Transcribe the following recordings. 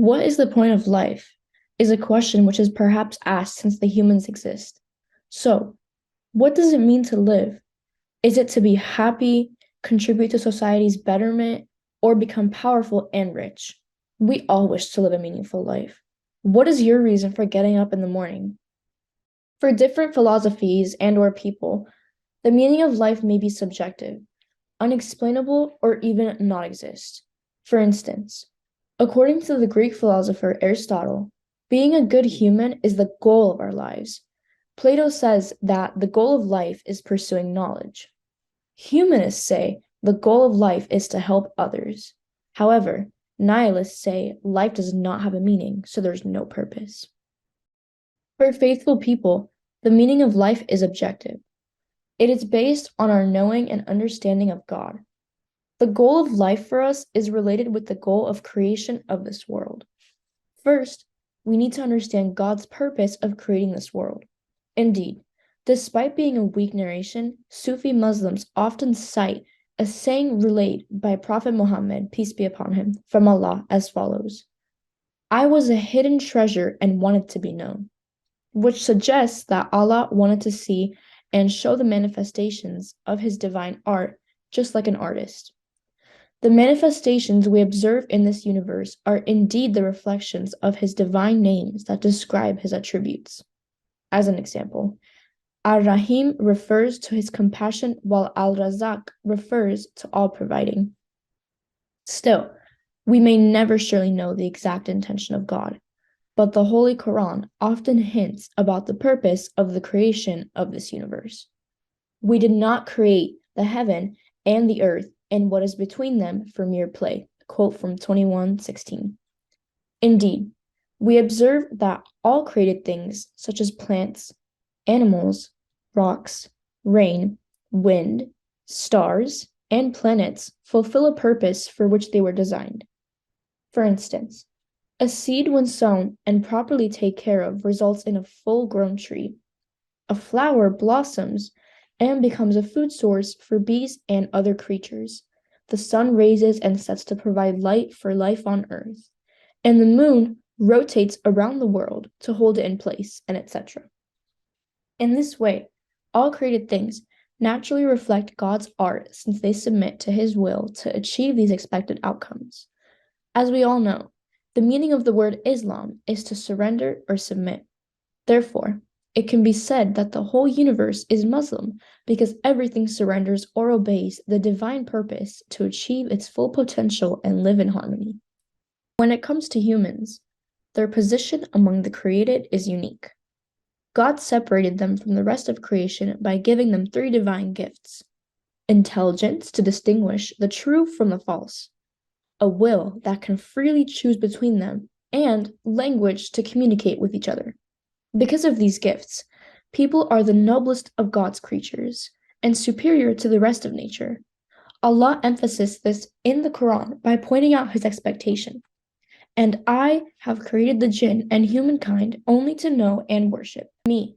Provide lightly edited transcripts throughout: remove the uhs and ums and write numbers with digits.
What is the point of life? Is a question which is perhaps asked since the humans exist. So, what does it mean to live? Is it to be happy, contribute to society's betterment, or become powerful and rich? We all wish to live a meaningful life. What is your reason for getting up in the morning? For different philosophies and/or people, the meaning of life may be subjective, unexplainable, or even not exist. For instance, according to the Greek philosopher Aristotle, being a good human is the goal of our lives. Plato says that the goal of life is pursuing knowledge. Humanists say the goal of life is to help others. However, nihilists say life does not have a meaning, so there's no purpose. For faithful people, the meaning of life is objective. It is based on our knowing and understanding of God. The goal of life for us is related with the goal of creation of this world. First, we need to understand God's purpose of creating this world. Indeed, despite being a weak narration, Sufi Muslims often cite a saying relayed by Prophet Muhammad, peace be upon him, from Allah as follows: I was a hidden treasure and wanted to be known, which suggests that Allah wanted to see and show the manifestations of his divine art, just like an artist. The manifestations we observe in this universe are indeed the reflections of his divine names that describe his attributes. As an example, Ar-Rahim refers to his compassion, while Al-Razak refers to all providing. Still, we may never surely know the exact intention of God, but the Holy Quran often hints about the purpose of the creation of this universe. We did not create the heaven and the earth and what is between them for mere play. Quote from 21:16. Indeed, we observe that all created things, such as plants, animals, rocks, rain, wind, stars, and planets, fulfill a purpose for which they were designed. For instance, a seed, when sown and properly taken care of, results in a full-grown tree. A flower blossoms and becomes a food source for bees and other creatures. The sun raises and sets to provide light for life on earth, and the moon rotates around the world to hold it in place, and etc. In this way, all created things naturally reflect God's art since they submit to his will to achieve these expected outcomes. As we all know, the meaning of the word Islam is to surrender or submit. Therefore, it can be said that the whole universe is Muslim because everything surrenders or obeys the divine purpose to achieve its full potential and live in harmony. When it comes to humans, their position among the created is unique. God separated them from the rest of creation by giving them three divine gifts: intelligence to distinguish the true from the false, a will that can freely choose between them, and language to communicate with each other. Because of these gifts, people are the noblest of God's creatures and superior to the rest of nature. Allah emphasizes this in the Quran by pointing out his expectation. And I have created the jinn and humankind only to know and worship me.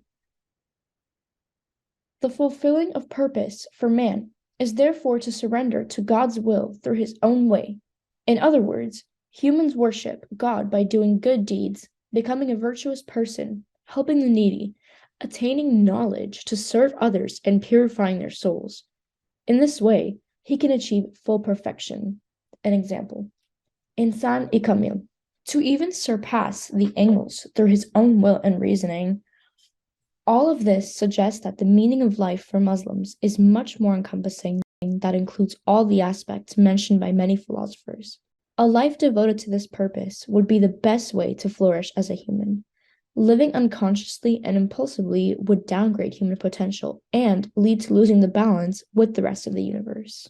The fulfilling of purpose for man is therefore to surrender to God's will through his own way. In other words, humans worship God by doing good deeds, becoming a virtuous person, helping the needy, attaining knowledge to serve others, and purifying their souls. In this way, he can achieve full perfection. An example, Insan-i Kamil, to even surpass the angels through his own will and reasoning. All of this suggests that the meaning of life for Muslims is much more encompassing, that includes all the aspects mentioned by many philosophers. A life devoted to this purpose would be the best way to flourish as a human. Living unconsciously and impulsively would downgrade human potential and lead to losing the balance with the rest of the universe.